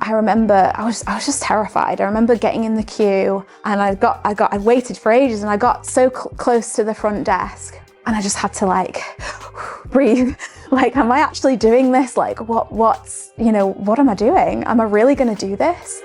I remember I was just terrified. I remember getting in the queue, and I waited for ages, and I got so close to the front desk, and I just had to like breathe. Like, am I actually doing this? Like, what am I doing? Am I really going to do this?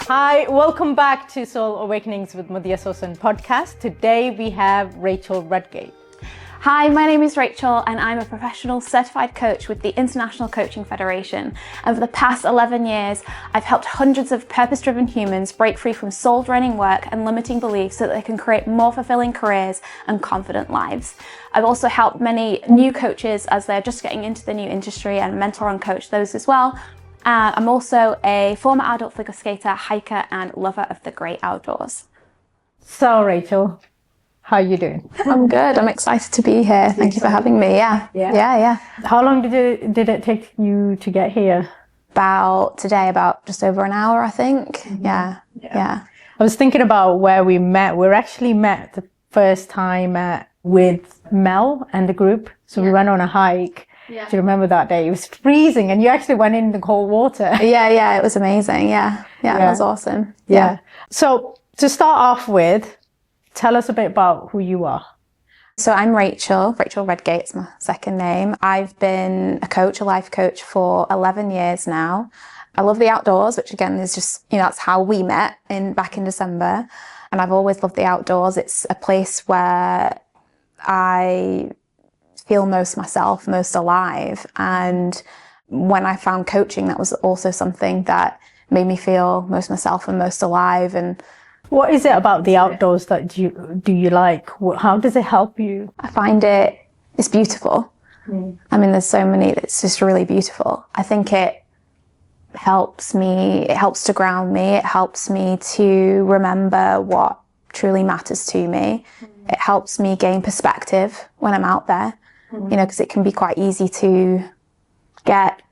Hi, welcome back to Soul Awakenings with Madiha Sosan podcast. Today we have Racheal Redgate. Hi, my name is Racheal and I'm a professional certified coach with the International Coaching Federation. And for the past 11 years, I've helped hundreds of purpose-driven humans break free from soul-draining work and limiting beliefs so that they can create more fulfilling careers and confident lives. I've also helped many new coaches as they're just getting into the new industry and mentor and coach those as well. I'm also a former adult figure skater, hiker, and lover of the great outdoors. So, Racheal, how are you doing? I'm good. I'm excited to be here. Thank you for having me. Yeah. How long did it take you to get here? About just over an hour, I think. Mm-hmm. Yeah. I was thinking about where we met. We actually met the first time with Mel and the group. So we went on a hike. Yeah. Do you remember that day? It was freezing and you actually went in the cold water. Yeah, it was amazing. Yeah, it was awesome. Yeah. So to start off with, tell us a bit about who you are. So I'm Racheal Redgate is my second name. I've been a life coach for 11 years now. I love the outdoors, which again is just, that's how we met back in December. And I've always loved the outdoors. It's a place where I feel most myself, most alive. And when I found coaching, that was also something that made me feel most myself and most alive. And what is it about the outdoors that do you like? How does it help you? I find it's beautiful. I mean, there's so many, it's just really beautiful. I think it helps to ground me. It helps me to remember what truly matters to me. It helps me gain perspective when I'm out there. Because it can be quite easy to get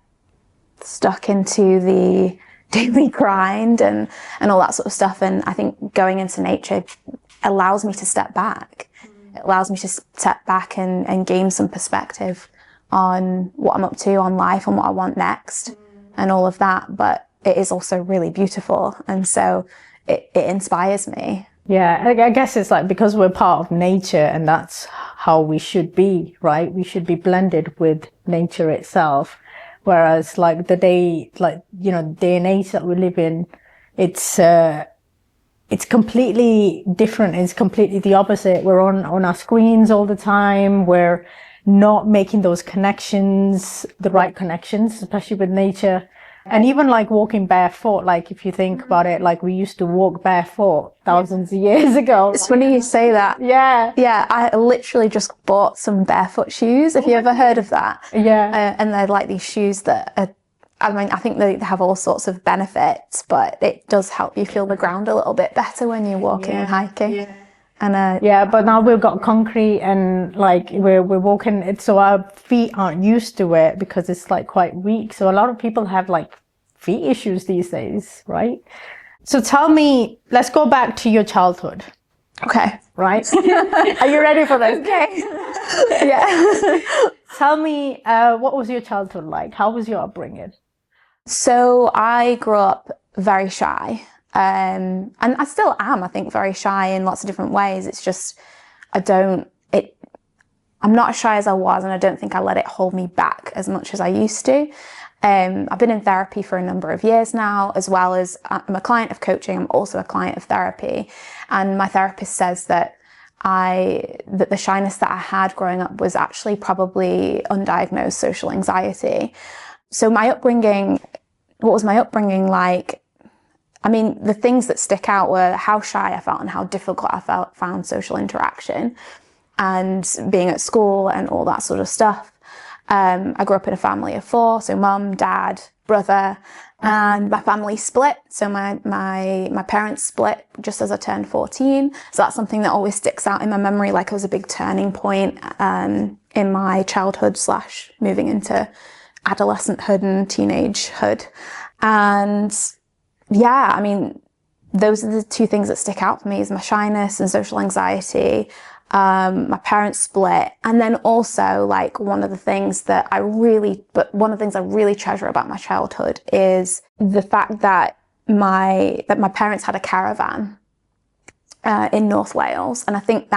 stuck into the daily grind and all that sort of stuff. And I think going into nature allows me to step back. It allows me to step back and gain some perspective on what I'm up to, on life, and what I want next and all of that. But it is also really beautiful. And so it inspires me. Yeah, I guess it's like because we're part of nature and that's how we should be, right? We should be blended with nature itself. Whereas like the day and age that we live in, it's completely different. It's completely the opposite. We're on our screens all the time. We're not making those connections, the right connections, especially with nature. And even like walking barefoot, like if you think about it, like we used to walk barefoot thousands of years ago. It's funny you say that. Yeah. Yeah, I literally just bought some barefoot shoes. Have you ever heard of that? Yeah. And they're like these shoes that are, I think they have all sorts of benefits, but it does help you feel the ground a little bit better when you're walking and hiking. Yeah. And but now we've got concrete and like we're walking, so our feet aren't used to it because it's like quite weak. So a lot of people have like feet issues these days, right? So tell me, let's go back to your childhood. Okay. Right? Are you ready for this? Okay. Yeah. Tell me, what was your childhood like? How was your upbringing? So I grew up very shy. And I still am, I think, very shy in lots of different ways. It's just, I'm not as shy as I was, and I don't think I let it hold me back as much as I used to. I've been in therapy for a number of years now, as well as I'm a client of coaching. I'm also a client of therapy. And my therapist says that the shyness that I had growing up was actually probably undiagnosed social anxiety. So what was my upbringing like? I mean, the things that stick out were how shy I felt and how difficult I found social interaction and being at school and all that sort of stuff. I grew up in a family of 4, so mum, dad, brother, and my family split. So my parents split just as I turned 14. So that's something that always sticks out in my memory, like it was a big turning point in my childhood / moving into adolescenthood and teenagehood. And yeah, I mean, those are the 2 things that stick out for me, is my shyness and social anxiety. My parents split, and then also like one of the things I really treasure about my childhood is the fact that my parents had a caravan in North Wales, and I think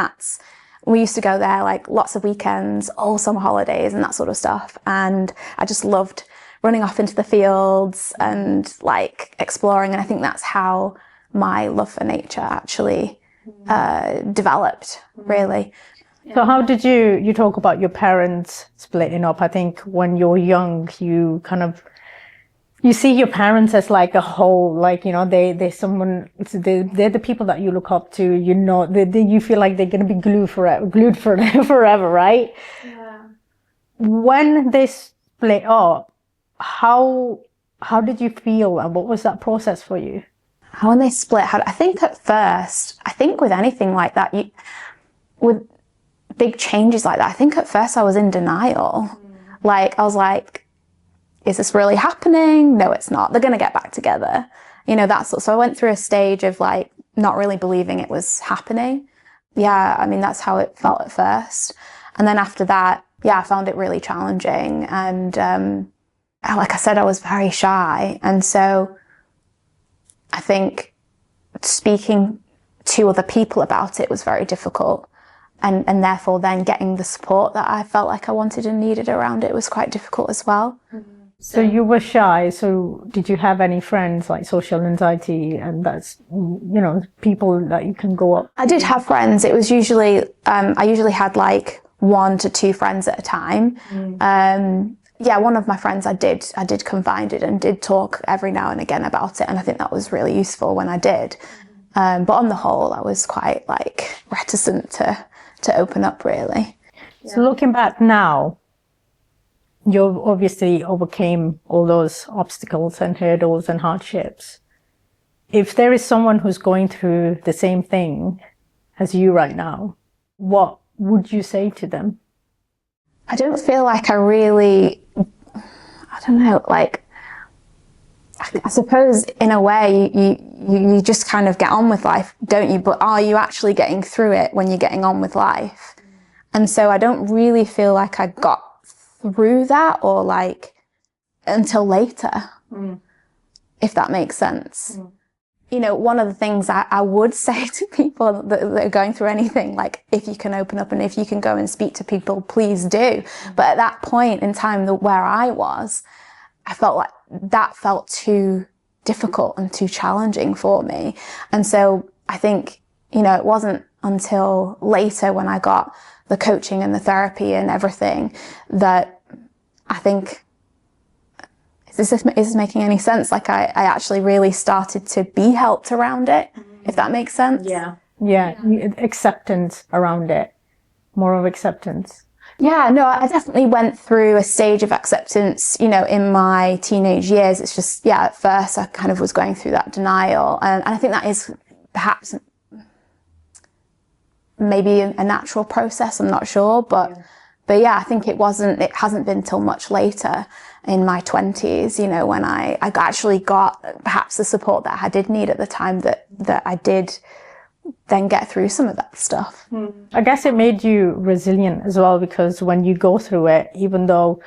we used to go there like lots of weekends, all summer holidays and that sort of stuff, and I just loved running off into the fields and like exploring, and I think that's how my love for nature actually developed, really. So how did you talk about your parents splitting up? I think when you're young, you see your parents as like a whole, like, you know, they're the people that you look up to, you know, you feel like they're going to be glued forever, right? Yeah. When they split up, how did you feel, and what was that process for you? When they split, I think at first, with anything like that, with big changes like that, I think at first I was in denial. Like, I was like, is this really happening? No, it's not. They're going to get back together. You know, so I went through a stage of like not really believing it was happening. Yeah, I mean, that's how it felt at first. And then after that, yeah, I found it really challenging. And like I said, I was very shy. And so I think speaking to other people about it was very difficult. And therefore then getting the support that I felt like I wanted and needed around it was quite difficult as well. So you were shy. So did you have any friends, like social anxiety, and that's, you know, people that you can go up? I did have friends. It was usually, I usually had like 1 to 2 friends at a time. Yeah, one of my friends I did confide in and did talk every now and again about it, and I think that was really useful when I did. But on the whole, I was quite like reticent to open up, really. So looking back now, you obviously overcame all those obstacles and hurdles and hardships. If there is someone who's going through the same thing as you right now, what would you say to them? I don't feel like I don't know, like, I suppose in a way you just kind of get on with life, don't you? But are you actually getting through it when you're getting on with life? And so I don't really feel like I got through that, or like until later, if that makes sense. You know, one of the things I would say to people that are going through anything, like, if you can open up and if you can go and speak to people, please do. But at that point in time where I was, I felt like that felt too difficult and too challenging for me. And so I think, you know, it wasn't until later when I got the coaching and the therapy and everything that I think, is this making any sense? Like I actually really started to be helped around it, if that makes sense. Yeah. Acceptance around it, more of acceptance. Yeah, no, I definitely went through a stage of acceptance, you know, in my teenage years. It's just, yeah, at first I kind of was going through that denial. And I think that is perhaps maybe a natural process, I'm not sure. But yeah, I think it hasn't been till much later in my 20s, you know, when I actually got perhaps the support that I did need at the time that I did then get through some of that stuff. I guess it made you resilient as well, because when you go through it, even though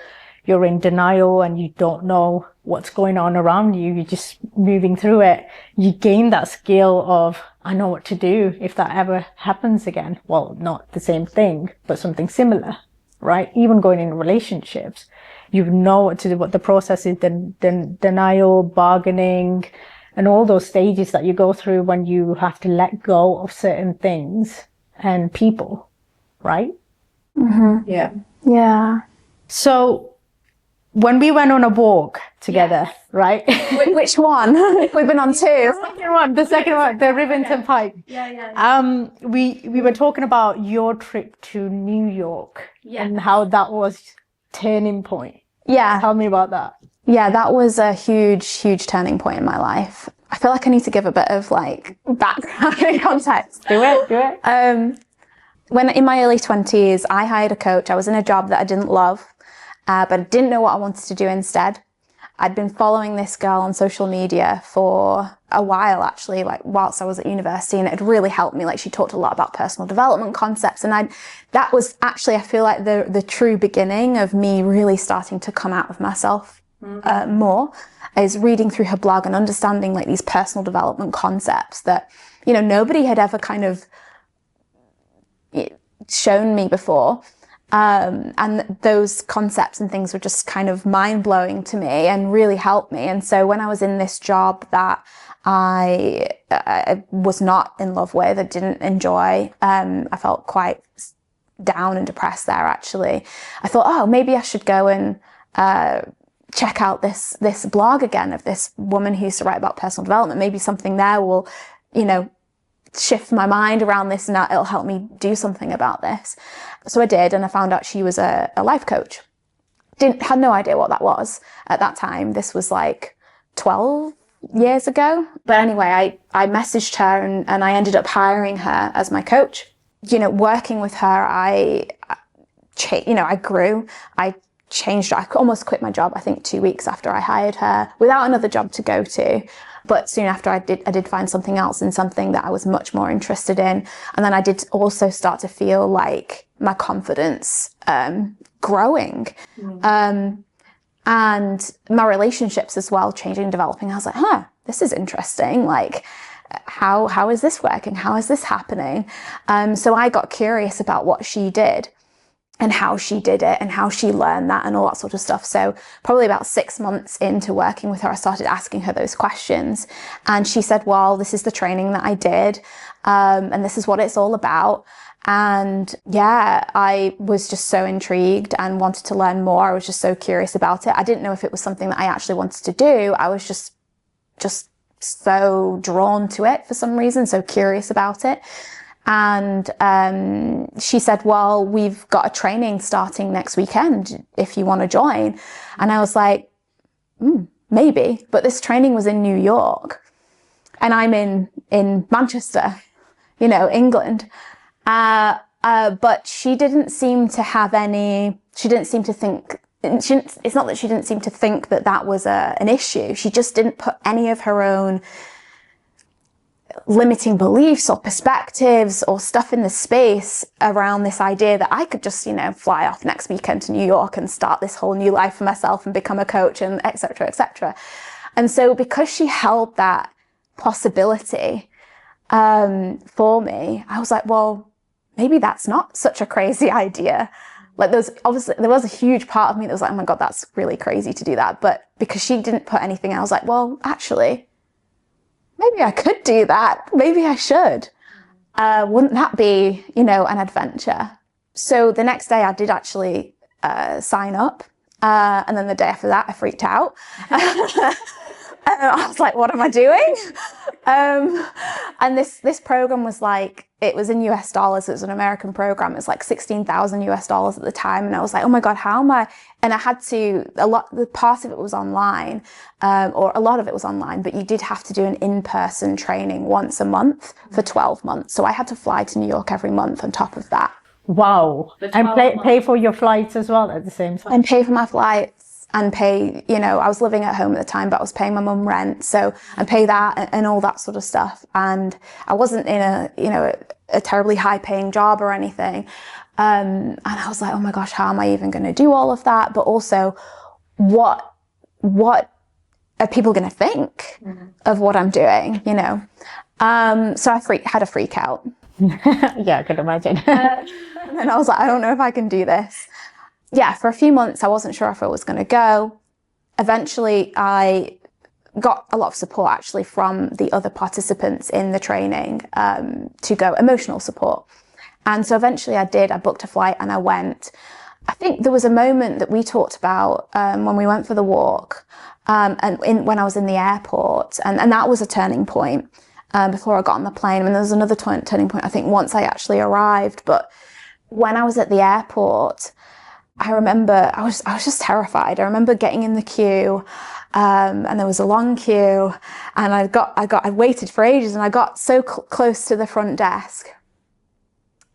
you're in denial and you don't know what's going on around you, you're just moving through it, you gain that skill of, I know what to do if that ever happens again. Well, not the same thing, but something similar, right? Even going in relationships, you know what to do, what the process is, denial, bargaining, and all those stages that you go through when you have to let go of certain things and people, right? Mm-hmm. Yeah. Yeah. So when we went on a walk together, right? Which one? We've been on 2. The second one, the Rivington Pike. We were talking about your trip to New York and how that was turning point. Yeah. Tell me about that. Yeah, that was a huge turning point in my life. I feel like I need to give a bit of like background and context. Do it. When in my early 20s, I hired a coach. I was in a job that I didn't love, but I didn't know what I wanted to do instead. I'd been following this girl on social media for a while, actually, like whilst I was at university, and it had really helped me. Like, she talked a lot about personal development concepts, and that was actually, I feel like the true beginning of me really starting to come out of myself more, is reading through her blog and understanding like these personal development concepts that, you know, nobody had ever kind of shown me before. And those concepts and things were just kind of mind-blowing to me and really helped me. And so when I was in this job that I was not in love with, I didn't enjoy, I felt quite down and depressed there, actually. I thought, oh, maybe I should go and check out this blog again of this woman who used to write about personal development. Maybe something there will, you know, shift my mind around this, and it'll help me do something about this. So I did, and I found out she was a life coach. Had no idea what that was at that time. This was like 12 years ago. But anyway, I messaged her and I ended up hiring her as my coach. You know, working with her, I grew. I changed. I almost quit my job, I think 2 weeks after I hired her, without another job to go to. But soon after I did find something else, and something that I was much more interested in. And then I did also start to feel like my confidence growing. And my relationships as well changing and developing. I was like, this is interesting. Like, how is this working? How is this happening? So I got curious about what she did and how she did it and how she learned that and all that sort of stuff. So probably about 6 months into working with her, I started asking her those questions. And she said, well, this is the training that I did, and this is what it's all about. And yeah, I was just so intrigued and wanted to learn more. I was just so curious about it. I didn't know if it was something that I actually wanted to do. I was just so drawn to it for some reason, so curious about it. And she said, well, we've got a training starting next weekend if you want to join. And I was like, maybe. But this training was in New York, and I'm in Manchester, you know, England. But she didn't seem to have she didn't seem to think, it's not that she didn't seem to think that was an issue. She just didn't put any of her own limiting beliefs or perspectives or stuff in the space around this idea that I could just, you know, fly off next weekend to New York and start this whole new life for myself and become a coach and et cetera, et cetera. And so because she held that possibility for me, I was like, well, maybe that's not such a crazy idea. Like, there was a huge part of me that was like, oh my God, that's really crazy to do that. But because she didn't put anything, I was like, well, actually, maybe I could do that. Maybe I should. Wouldn't that be, you know, an adventure? So the next day I did actually sign up. And then the day after that, I freaked out. I was like, what am I doing? And this program was like, it was in US dollars. It was an American program. It was like $16,000 at the time. And I was like, oh my God, how am I? And I had to, the part of it was online, or a lot of it was online, but you did have to do an in-person training once a month for 12 months. So I had to fly to New York every month on top of that. Wow. And pay for your flights as well at the same time. And pay for my flights. And pay, you know, I was living at home at the time, but I was paying my mum rent. So, and pay that and all that sort of stuff. And I wasn't in a terribly high paying job or anything. And I was like, oh my gosh, how am I even going to do all of that? But also, what are people going to think of what I'm doing, you know? So I had a freak out. Yeah, I could imagine. And I was like, I don't know if I can do this. Yeah, for a few months, I wasn't sure if I was going to go. Eventually, I got a lot of support actually from the other participants in the training to go, emotional support. And so eventually I did. I booked a flight and I went. I think there was a moment that we talked about when we went for the walk when I was in the airport. And that was a turning point before I got on the plane. And there was another turning point, I think, once I actually arrived. But when I was at the airport, I remember I was just terrified. I remember getting in the queue, and there was a long queue, and I waited for ages, and I got so close to the front desk,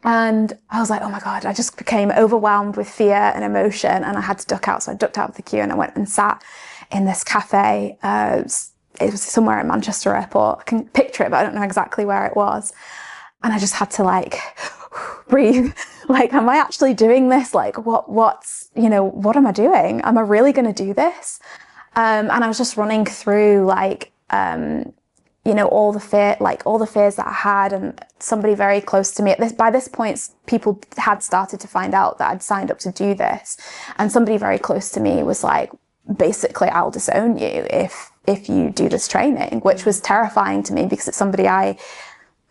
and I was like, oh my God, I just became overwhelmed with fear and emotion, and I had to duck out. So I ducked out of the queue and I went and sat in this cafe. It was somewhere at Manchester Airport. I can picture it, but I don't know exactly where it was. And I just had to like breathe. Like, am I actually doing this? Like, what am I doing? Am I really going to do this? And I was just running through like, all the fears that I had, and somebody very close to me. By this point, people had started to find out that I'd signed up to do this. And somebody very close to me was like, basically, I'll disown you if you do this training, which was terrifying to me because it's somebody I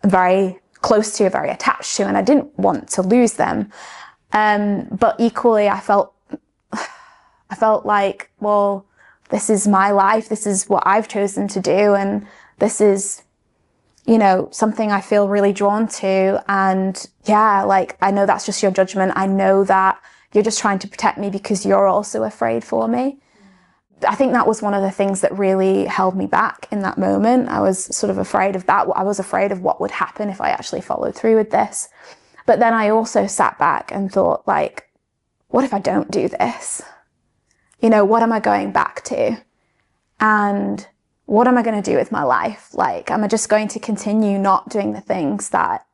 am very close to, very attached to, and I didn't want to lose them. But equally, I felt like, well, this is my life. This is what I've chosen to do. And this is, something I feel really drawn to. And yeah, like, I know that's just your judgment. I know that you're just trying to protect me because you're also afraid for me. I think that was one of the things that really held me back in that moment. I was sort of afraid of that. I was afraid of what would happen if I actually followed through with this. But then I also sat back and thought, like, what if I don't do this? What am I going back to? And what am I going to do with my life? Like, am I just going to continue not doing the things that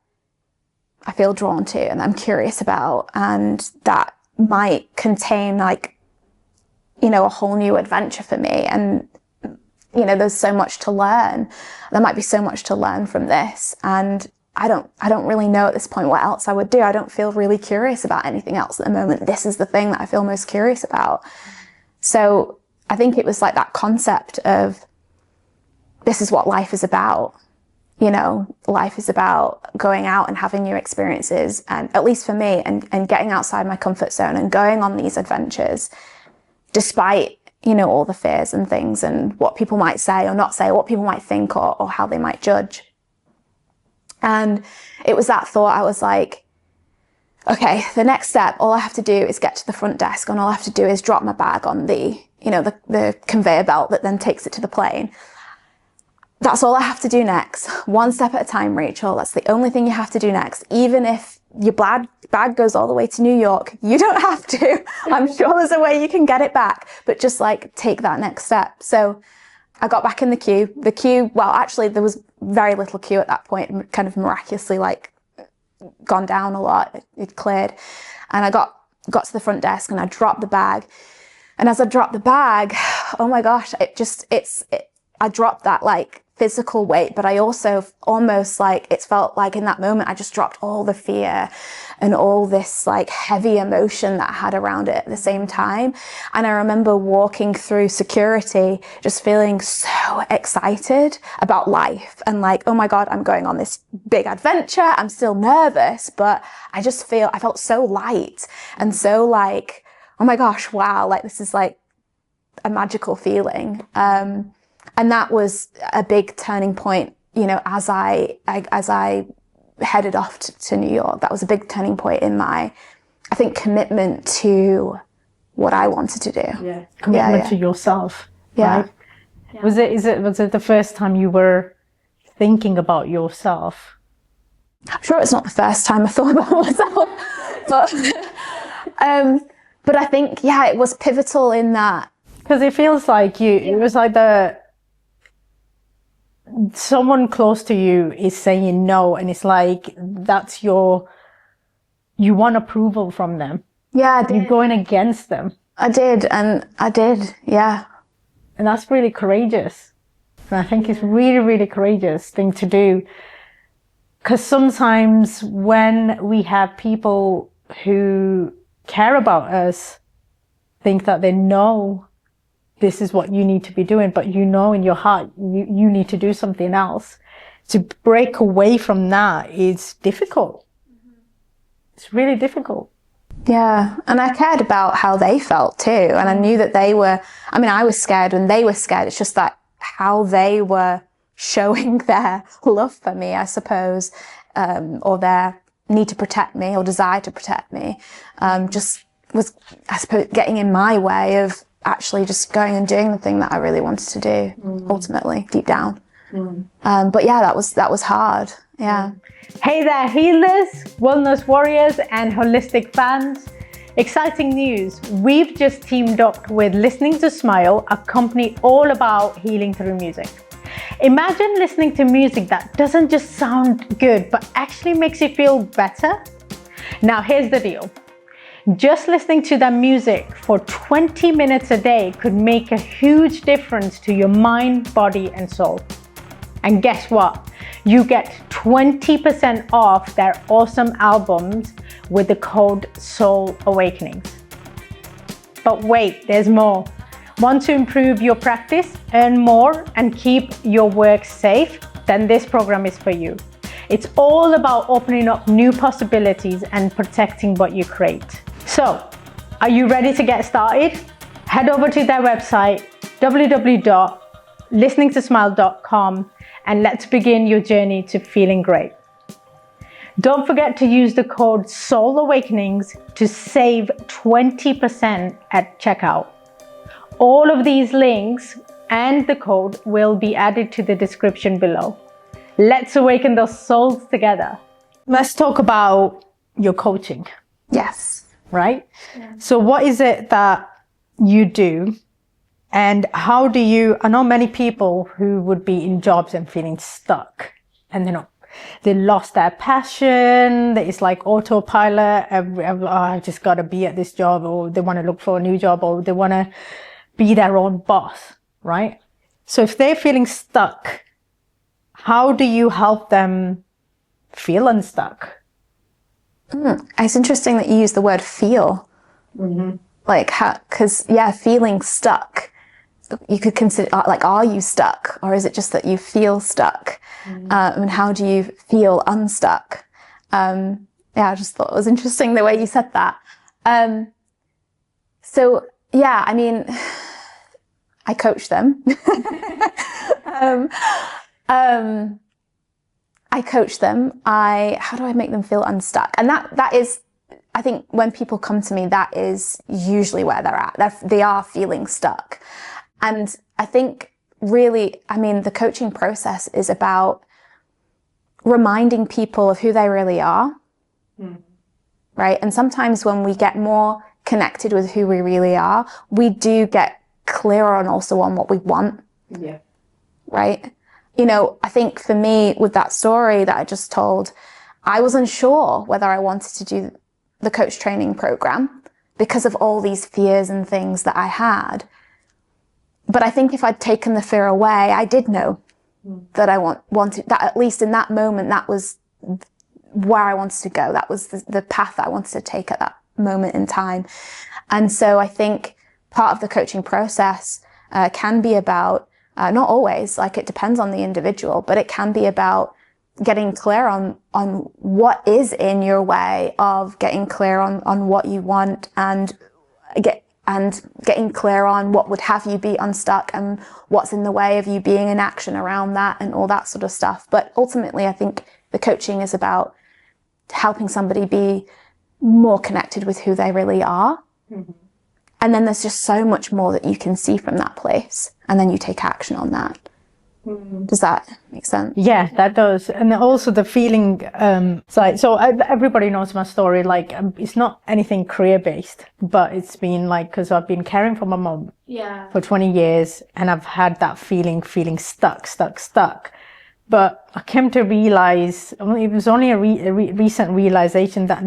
I feel drawn to and I'm curious about, and that might contain like, a whole new adventure for me? And, there's so much to learn. There might be so much to learn from this. And I don't really know at this point what else I would do. I don't feel really curious about anything else at the moment. This is the thing that I feel most curious about. So I think it was like that concept of, this is what life is about. Life is about going out and having new experiences, and at least for me, and getting outside my comfort zone and going on these adventures, despite, all the fears and things and what people might say or not say, or what people might think or how they might judge. And it was that thought. I was like, okay, the next step, all I have to do is get to the front desk, and all I have to do is drop my bag on the conveyor belt that then takes it to the plane. That's all I have to do next. One step at a time, Racheal. That's the only thing you have to do next. Even if your bag goes all the way to New York, you don't have to. I'm sure there's a way you can get it back, but just like take that next step. So I got back in the queue. Well, actually there was very little queue at that point, kind of miraculously like gone down a lot. It cleared. And I got to the front desk and I dropped the bag. And as I dropped the bag, oh my gosh, I dropped that like physical weight, but I also almost like, it felt like in that moment, I just dropped all the fear and all this like heavy emotion that I had around it at the same time. And I remember walking through security, just feeling so excited about life and like, oh my God, I'm going on this big adventure. I'm still nervous, but I felt so light and so like, oh my gosh, wow, like this is like a magical feeling. And that was a big turning point, as I headed off to New York. That was a big turning point in my, I think, commitment to what I wanted to do. Yeah, commitment to yourself. Yeah. Right? Yeah. Was it the first time you were thinking about yourself? I'm sure it's not the first time I thought about myself, but I think, yeah, it was pivotal in that. Because it feels like it was like someone close to you is saying no, and it's like you want approval from them. Yeah, I did. You're going against them. I did, yeah. And that's really courageous. And I think it's really, really courageous thing to do. Because sometimes when we have people who care about us think that they know this is what you need to be doing, but in your heart, you need to do something else. To break away from that is difficult. It's really difficult. Yeah. And I cared about how they felt too. And I knew that I was scared when they were scared. It's just that how they were showing their love for me, I suppose, or their need to protect me or desire to protect me, just was, I suppose, getting in my way of actually just going and doing the thing that I really wanted to do, ultimately, deep down. But yeah, that was hard. Yeah. Hey there, healers, wellness warriors, and holistic fans. Exciting news. We've just teamed up with Listening to Smile, a company all about healing through music. Imagine listening to music that doesn't just sound good, but actually makes you feel better. Now, here's the deal. Just listening to that music for 20 minutes a day could make a huge difference to your mind, body, and soul. And guess what? You get 20% off their awesome albums with the code Soul Awakenings. But wait, there's more. Want to improve your practice, earn more, and keep your work safe? Then this program is for you. It's all about opening up new possibilities and protecting what you create. So, are you ready to get started? Head over to their website, www.listeningtosmile.com, and let's begin your journey to feeling great. Don't forget to use the code Soul Awakenings to save 20% at checkout. All of these links and the code will be added to the description below. Let's awaken those souls together. Let's talk about your coaching. Yes. Right? Yeah. So what is it that you do, and how do you, I know many people who would be in jobs and feeling stuck, and they lost their passion, it's like autopilot, I've just got to be at this job, or they want to look for a new job, or they want to be their own boss, right? So if they're feeling stuck, how do you help them feel unstuck? It's interesting that you use the word feel. Like, because, feeling stuck, you could consider, like, are you stuck? Or is it just that you feel stuck? And how do you feel unstuck? I just thought it was interesting the way you said that. I coach them. I coach them. How do I make them feel unstuck? And that is, I think when people come to me, that is usually where they're at. They are feeling stuck. And I think really, the coaching process is about reminding people of who they really are. Right? And sometimes when we get more connected with who we really are, we do get clearer on also on what we want. Yeah. Right? I think for me, with that story that I just told, I was unsure whether I wanted to do the coach training program because of all these fears and things that I had. But I think if I'd taken the fear away, I did know that I wanted, that at least in that moment, that was where I wanted to go. That was the path that I wanted to take at that moment in time. And so I think part of the coaching process can be about, not always, like it depends on the individual, but it can be about getting clear on what is in your way of getting clear on what you want, and getting clear on what would have you be unstuck and what's in the way of you being in action around that and all that sort of stuff. But ultimately, I think the coaching is about helping somebody be more connected with who they really are. And then there's just so much more that you can see from that place. And then you take action on that. Does that make sense? Yeah, that does. And also the feeling, everybody knows my story. Like, it's not anything career-based, but it's been like, because I've been caring for my mom for 20 years, and I've had that feeling stuck. But I came to realize, it was only a recent realization that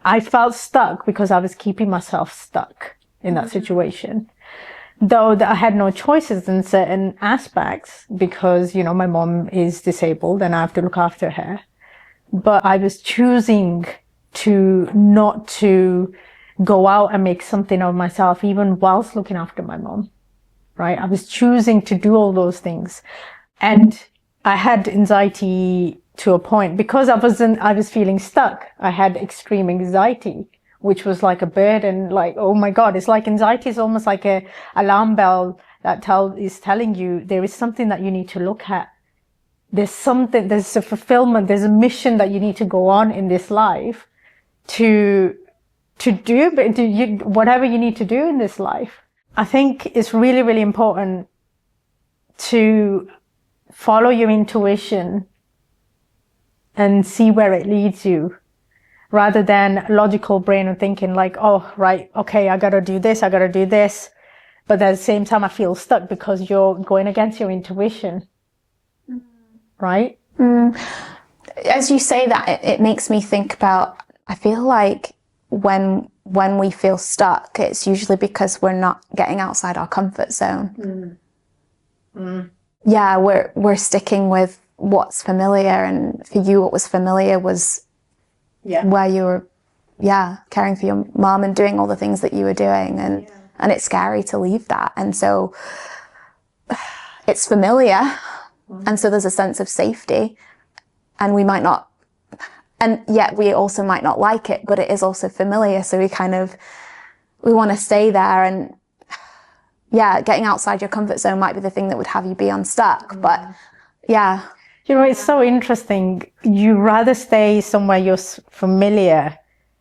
I felt stuck because I was keeping myself stuck in that situation. Though that I had no choices in certain aspects because, my mom is disabled and I have to look after her. But I was choosing to not to go out and make something of myself even whilst looking after my mom, right? I was choosing to do all those things. And I had anxiety to a point because I was feeling stuck. I had extreme anxiety, which was like a burden, like, oh my God, it's like anxiety is almost like a alarm bell that is telling you there is something that you need to look at. There's a fulfillment, there's a mission that you need to go on in this life to to do whatever you need to do in this life. I think it's really, really important to follow your intuition and see where it leads you, rather than logical brain and thinking like, oh, right, okay, I gotta do this, but at the same time I feel stuck because you're going against your intuition, right? As you say that, it makes me think about, I feel like when we feel stuck, it's usually because we're not getting outside our comfort zone. Yeah, we're sticking with what's familiar, and for you what was familiar was where you were caring for your mom and doing all the things that you were doing, and it's scary to leave that, and so it's familiar, and so there's a sense of safety, and we might not, and yet we also might not like it, but it is also familiar, so we want to stay there, and getting outside your comfort zone might be the thing that would have you be unstuck, but it's so interesting. You rather stay somewhere you're familiar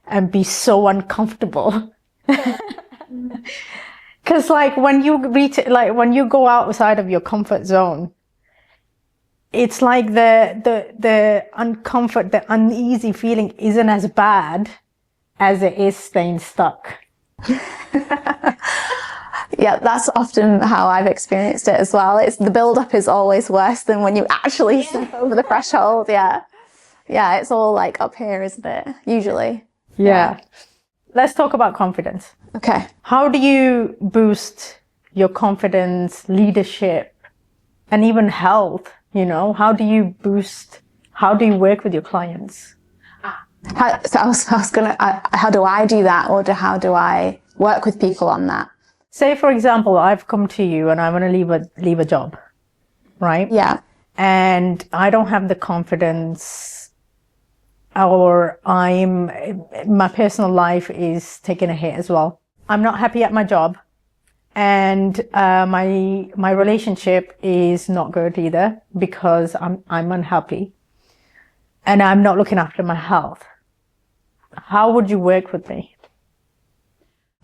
and be so uncomfortable. Because like when you go outside of your comfort zone, it's like the uncomfort, the uneasy feeling isn't as bad as it is staying stuck. Yeah, that's often how I've experienced it as well. It's the build-up is always worse than when you actually step over the threshold. Yeah, it's all like up here, isn't it? Usually. Yeah. Let's talk about confidence. Okay. How do you boost your confidence, leadership, and even health? How do you work with your clients? How do I do that, or how do I work with people on that? Say, for example, I've come to you and I want to leave a job, right? Yeah. And I don't have the confidence, or my personal life is taking a hit as well. I'm not happy at my job, and my relationship is not good either because I'm unhappy, and I'm not looking after my health. How would you work with me?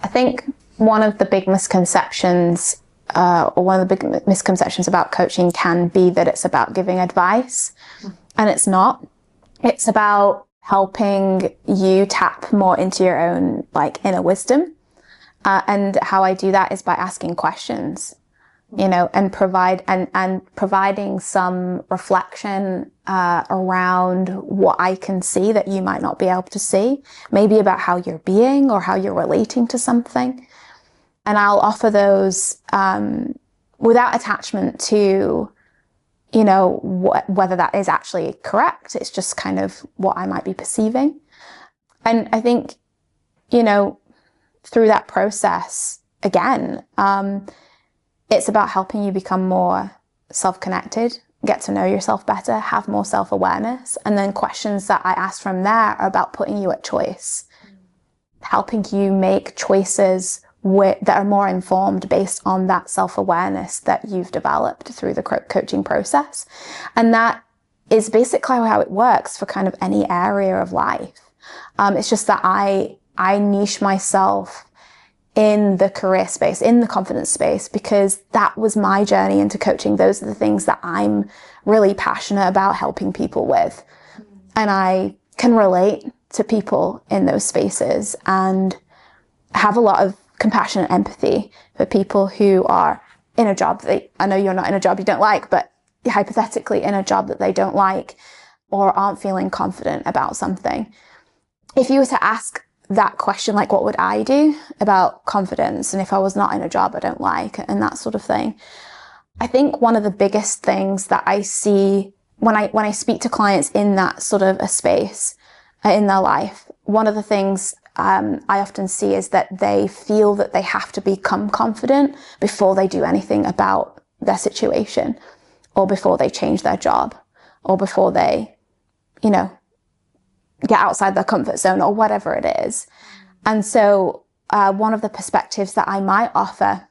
I think one of the big misconceptions, about coaching can be that it's about giving advice, and it's not. It's about helping you tap more into your own inner wisdom, and how I do that is by asking questions, and providing some reflection around what I can see that you might not be able to see, maybe about how you're being or how you're relating to something. And I'll offer those without attachment to, whether that is actually correct. It's just kind of what I might be perceiving. And I think, through that process, again, it's about helping you become more self-connected, get to know yourself better, have more self-awareness. And then questions that I ask from there are about putting you at choice, helping you make choices that are more informed based on that self-awareness that you've developed through the coaching process. And that is basically how it works for kind of any area of life. It's just that I niche myself in the career space, in the confidence space, because that was my journey into coaching. Those are the things that I'm really passionate about helping people with. And I can relate to people in those spaces and have a lot of compassion and empathy for people who are in a job I know you're not in a job you don't like, but hypothetically in a job that they don't like or aren't feeling confident about something. If you were to ask that question, like, what would I do about confidence, and if I was not in a job I don't like, and that sort of thing, I think one of the biggest things that I see when I speak to clients in that sort of a space in their life, one of the things I often see is that they feel that they have to become confident before they do anything about their situation, or before they change their job, or before they, get outside their comfort zone, or whatever it is. And so one of the perspectives that I might offer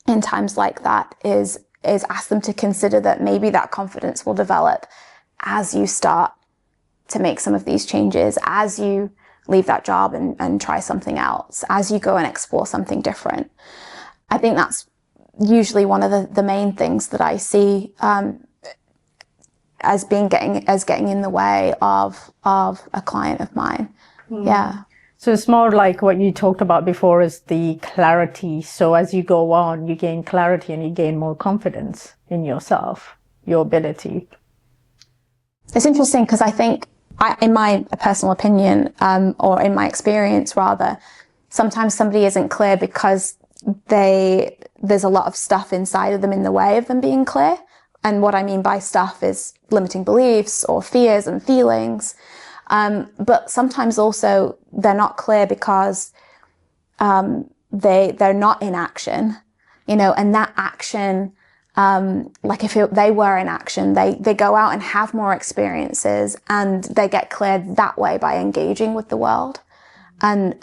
in times like that is ask them to consider that maybe that confidence will develop as you start to make some of these changes, as you leave that job and try something else, as you go and explore something different. I think that's usually one of the main things that I see as getting in the way of a client of mine. Yeah. So it's more like what you talked about before is the clarity. So as you go on, you gain clarity and you gain more confidence in yourself, your ability. It's interesting because I think, in my personal opinion, or in my experience rather, sometimes somebody isn't clear because there's a lot of stuff inside of them in the way of them being clear. And what I mean by stuff is limiting beliefs or fears and feelings. But sometimes also they're not clear because they're not in action, and that action, like if they were in action, they go out and have more experiences and they get cleared that way by engaging with the world. And,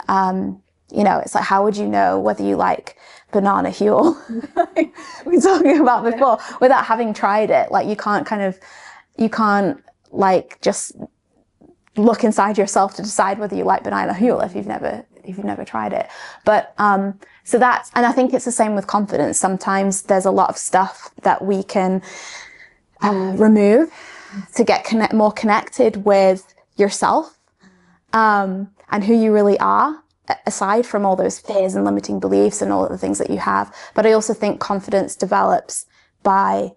it's like, how would you know whether you like banana huel, like we were talking about before, without having tried it? Like you can't like just look inside yourself to decide whether you like banana huel if you've never tried it. But so that's, and I think it's the same with confidence. Sometimes there's a lot of stuff that we can remove to get more connected with yourself and who you really are, aside from all those fears and limiting beliefs and all of the things that you have. But I also think confidence develops by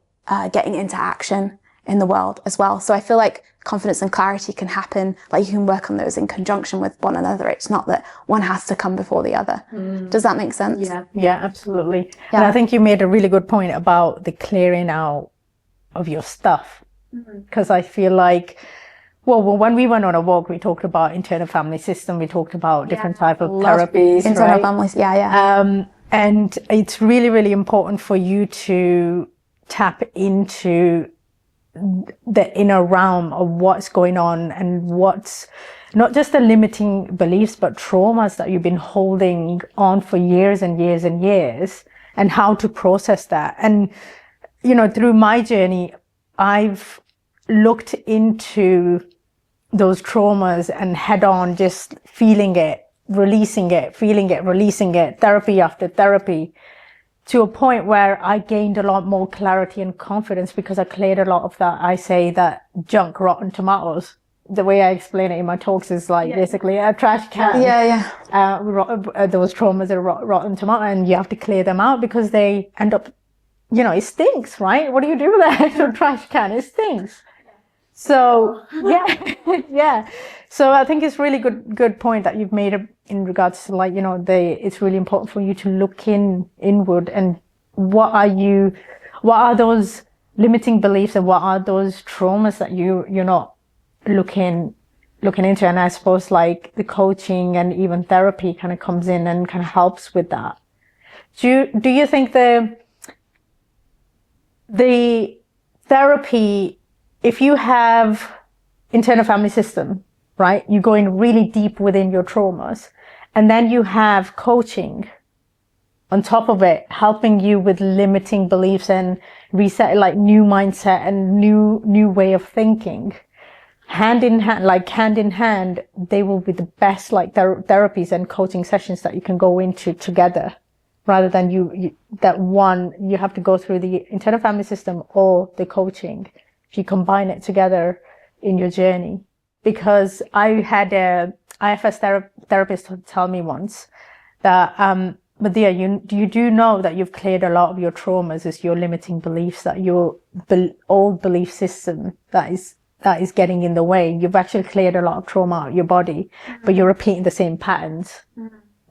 getting into action in the world as well. So I feel like confidence and clarity can happen, like you can work on those in conjunction with one another. It's not that one has to come before the other. Does that make sense? Yeah, absolutely. Yeah. And I think you made a really good point about the clearing out of your stuff. Because I feel like, well, when we went on a walk, we talked about internal family system. We talked about different type of therapies, internal families. And it's really, really important for you to tap into the inner realm of what's going on and what's not just the limiting beliefs, but traumas that you've been holding on for years and years and years, and how to process that. And, through my journey, I've looked into those traumas and head on, just feeling it, releasing it, feeling it, releasing it, therapy after therapy, to a point where I gained a lot more clarity and confidence because I cleared a lot of that, I say, that junk, rotten tomatoes. The way I explain it in my talks is like basically a trash can. Those traumas are rotten tomato, and you have to clear them out because they end up, it stinks, right? What do you do with that? A trash can, it stinks. So, yeah. So I think it's really good point that you've made in regards to it's really important for you to look inward and what are those limiting beliefs and what are those traumas that you're not looking into. And I suppose like the coaching and even therapy kind of comes in and kind of helps with that. Do you think the therapy, if you have internal family system, right, you're going really deep within your traumas, and then you have coaching on top of it, helping you with limiting beliefs and reset, like new mindset and new way of thinking, hand in hand, they will be the best therapies and coaching sessions that you can go into together, rather than you have to go through the internal family system or the coaching. If you combine it together in your journey. Because I had a IFS therapist tell me once that, Madiha, you do know that you've cleared a lot of your traumas as your limiting beliefs, that your old belief system that is getting in the way. You've actually cleared a lot of trauma out of your body, but you're repeating the same patterns,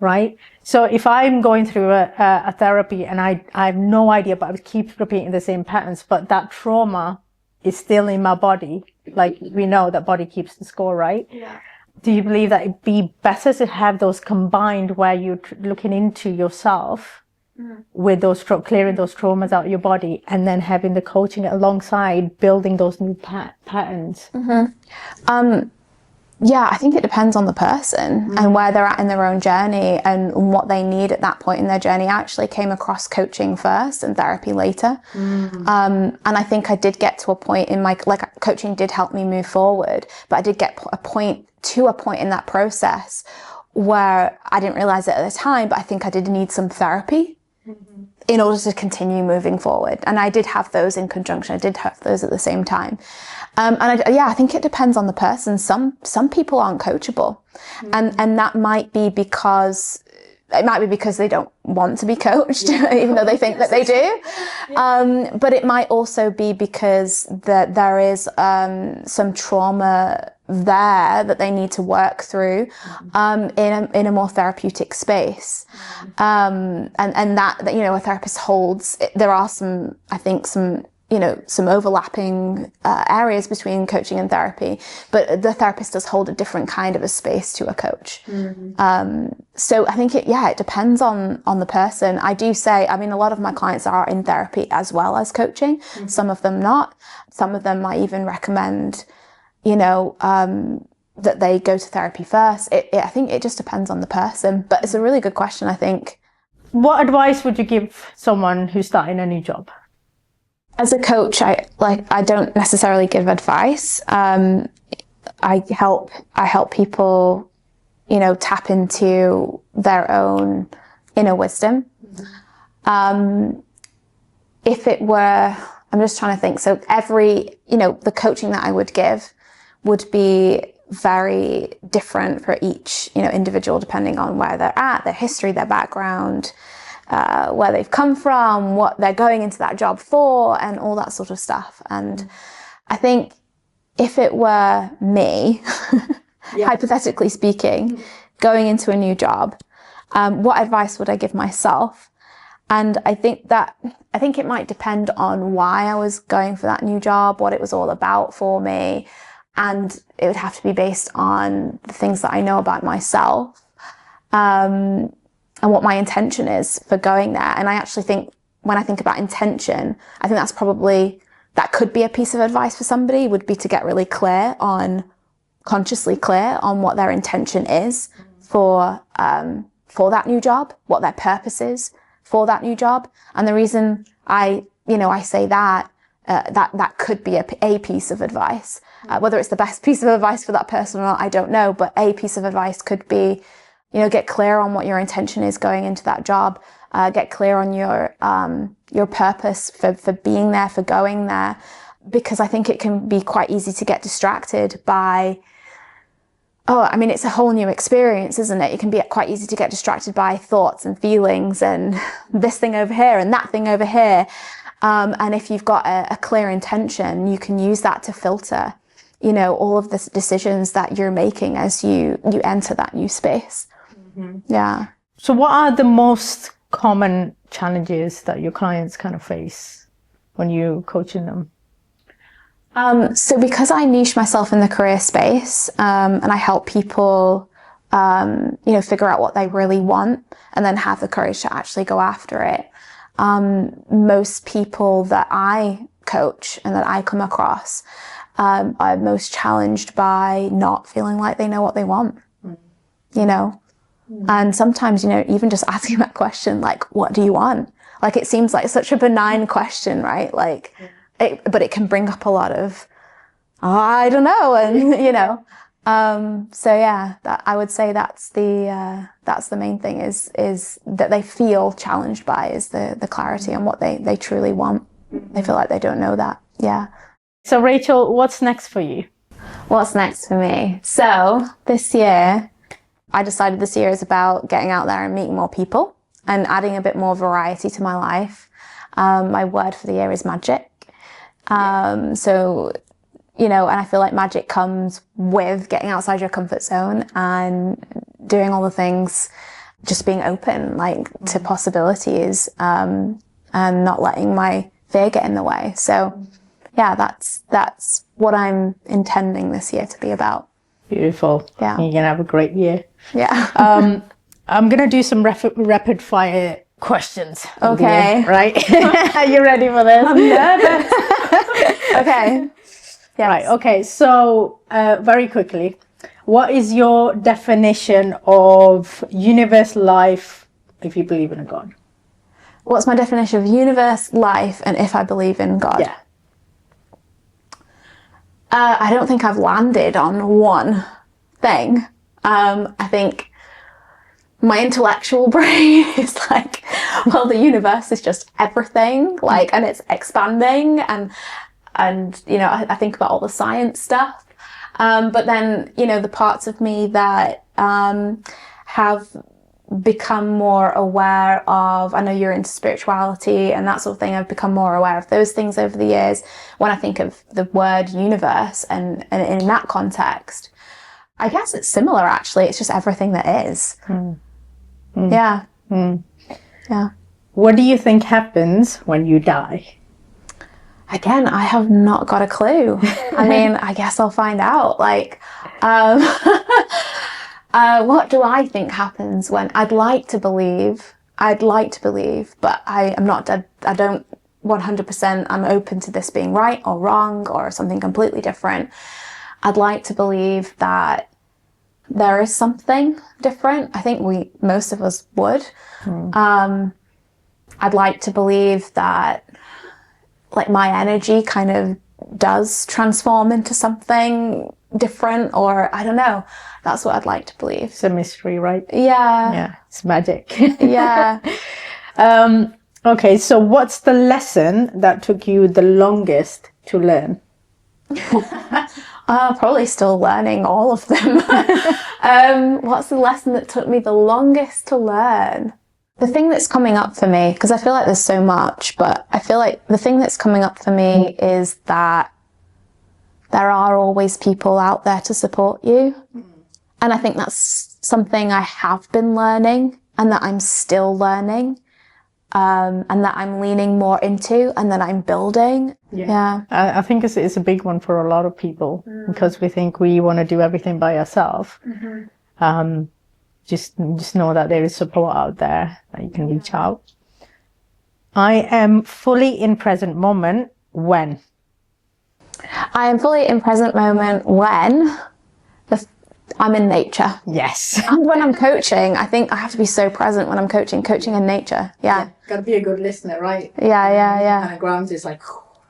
right? So if I'm going through a therapy and I have no idea, but I keep repeating the same patterns, but that trauma is still in my body, like we know that body keeps the score, right? Yeah. Do you believe that it'd be better to have those combined, where you're looking into yourself with those clearing those traumas out of your body, and then having the coaching alongside building those new patterns? Yeah, I think it depends on the person and where they're at in their own journey and what they need at that point in their journey. I actually came across coaching first and therapy later. And I think I did get to a point in my, like, coaching did help me move forward, but I did get to a point in that process where I didn't realize it at the time, but I think I did need some therapy in order to continue moving forward. And I did have those in conjunction. I did have those at the same time. I think it depends on the person. Some people aren't coachable, and that might be because they don't want to be coached, even though they think that they do. But it might also be because there is some trauma there that they need to work through in a more therapeutic space. And that a therapist holds. There are some overlapping areas between coaching and therapy, but the therapist does hold a different kind of a space to a coach. So I think it depends on the person. I do say, I mean, a lot of my clients are in therapy as well as coaching. Some of them not. Some of them I even recommend, that they go to therapy first. I think it just depends on the person, but it's a really good question, I think. What advice would you give someone who's starting a new job? As a coach, I don't necessarily give advice. I help people, tap into their own inner wisdom. If it were, I'm just trying to think. So the coaching that I would give would be very different for each, individual, depending on where they're at, their history, their background, where they've come from, what they're going into that job for, and all that sort of stuff. And I think if it were me, hypothetically speaking, going into a new job, what advice would I give myself? And I think it might depend on why I was going for that new job, what it was all about for me. And it would have to be based on the things that I know about myself. And what my intention is for going there. And I actually think when I think about intention, I think that could be a piece of advice for somebody, would be to get really consciously clear on what their intention is for that new job, what their purpose is for that new job. And the reason I say that could be a piece of advice, whether it's the best piece of advice for that person or not, I don't know, but a piece of advice could be, get clear on what your intention is going into that job. Get clear on your purpose for being there, for going there, because I think it can be quite easy to get distracted by, it's a whole new experience, isn't it? It can be quite easy to get distracted by thoughts and feelings and this thing over here and that thing over here. And if you've got a clear intention, you can use that to filter, all of the decisions that you're making as you enter that new space. Yeah. So what are the most common challenges that your clients kind of face when you're coaching them? So because I niche myself in the career space, and I help people, figure out what they really want and then have the courage to actually go after it. Most people that I coach and that I come across, are most challenged by not feeling like they know what they want, And sometimes, even just asking that question, like, what do you want? Like, it seems like such a benign question, right? Like, but it can bring up a lot of, I don't know. And, that I would say that's the main thing is that they feel challenged by is the clarity on what they truly want. They feel like they don't know that. Yeah. So Racheal, what's next for you? What's next for me? So this year, I decided this year is about getting out there and meeting more people and adding a bit more variety to my life. My word for the year is magic. And I feel like magic comes with getting outside your comfort zone and doing all the things, just being open, to possibilities, and not letting my fear get in the way. So yeah, that's what I'm intending this year to be about. Beautiful. Yeah. You're going to have a great year. Yeah. I'm going to do some rapid fire questions. Okay. Year, right? Are you ready for this? I'm nervous. Okay. Yes. Right. Okay. So, very quickly, What is your definition of universe, life, if you believe in a God? What's my definition of universe, life, and if I believe in God? Yeah. I don't think I've landed on one thing. I think my intellectual brain is like, well, the universe is just everything, like, and it's expanding, and you know, I think about all the science stuff. But then, you know, the parts of me that have become more aware of, I know you're into spirituality and that sort of thing, I've become more aware of those things over the years. When I think of the word universe and in that context, I guess it's similar actually, it's just everything that is. Yeah. Yeah. What do you think happens when you die? Again, I have not got a clue. I mean, I guess I'll find out. Like, what do I think happens when I'd like to believe, but I'm not, I don't 100%, I'm open to this being right or wrong or something completely different. I'd like to believe that there is something different. I think most of us would. I'd like to believe that like my energy kind of does transform into something different, or I don't know. That's what I'd like to believe. It's a mystery, right? Yeah. Yeah, it's magic. Yeah. Okay, so what's the lesson that took you the longest to learn? Probably still learning all of them. What's the lesson that took me the longest to learn? The thing that's coming up for me, because I feel like there's so much, but I feel like the thing that's coming up for me is that there are always people out there to support you. And I think that's something I have been learning and that I'm still learning, and that I'm leaning more into and that I'm building. Yeah. I think it's a big one for a lot of people because we think we want to do everything by ourselves. Just know that there is support out there that you can reach out. I am fully in present moment when? I am fully in present moment when I'm in nature. Yes. And when I'm coaching, I think I have to be so present when I'm coaching in nature. Yeah. Gotta be a good listener, right? Yeah. Kind of grounds is like,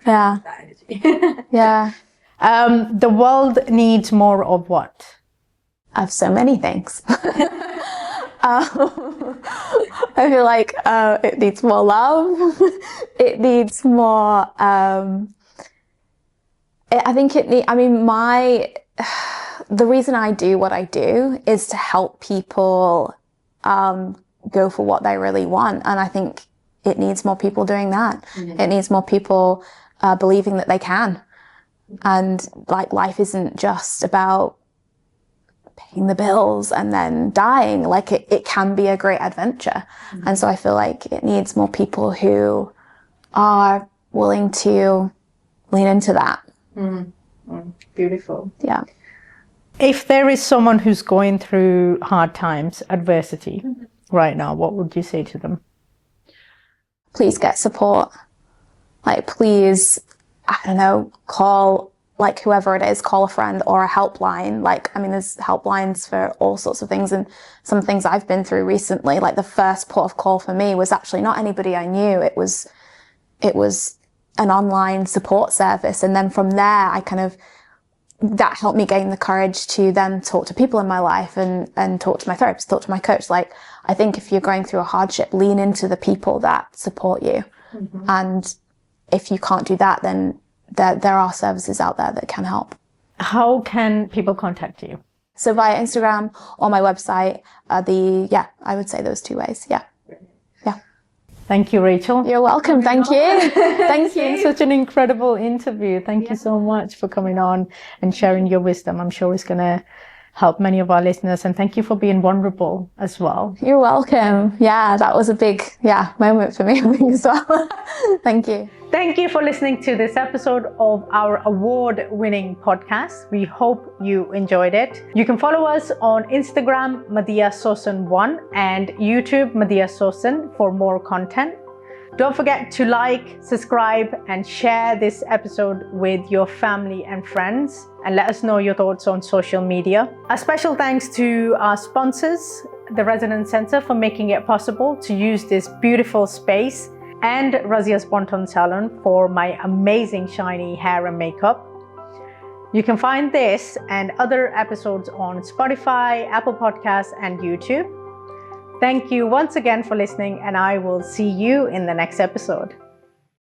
yeah. that energy. Yeah. The world needs more of what? Of so many things. I feel like it needs more love. It needs more. The reason I do what I do is to help people go for what they really want, and I think it needs more people doing that. It needs more people believing that they can, and like life isn't just about paying the bills and then dying. Like it can be a great adventure. And so I feel like it needs more people who are willing to lean into that. Beautiful. Yeah. If there is someone who's going through hard times, adversity right now, what would you say to them? Please get support. Like, please, I don't know, call like whoever it is, call a friend or a helpline. Like, I mean, there's helplines for all sorts of things, and some things I've been through recently, like the first port of call for me was actually not anybody I knew. It was an online support service. And then from there, that helped me gain the courage to then talk to people in my life and talk to my therapist, talk to my coach. Like, I think if you're going through a hardship, lean into the people that support you. And if you can't do that, then there are services out there that can help. How can people contact you? So via Instagram or my website, I would say those two ways. Yeah. Yeah. Thank you, Racheal. You're welcome. Thank you. Thank you. Such an incredible interview. Thank you so much for coming on and sharing your wisdom. I'm sure it's going to help many of our listeners. And thank you for being vulnerable as well. You're welcome. Yeah, that was a big, moment for me, I think, as well. Thank you. Thank you for listening to this episode of our award-winning podcast. We hope you enjoyed it. You can follow us on Instagram, Madiha Sosan 1, and YouTube, Madiha Sosan, for more content. Don't forget to like, subscribe, and share this episode with your family and friends, and let us know your thoughts on social media. A special thanks to our sponsors, the Resonance Center, for making it possible to use this beautiful space, and Racheal's Bonton Salon for my amazing shiny hair and makeup. You can find this and other episodes on Spotify, Apple Podcasts, and YouTube. Thank you once again for listening, and I will see you in the next episode.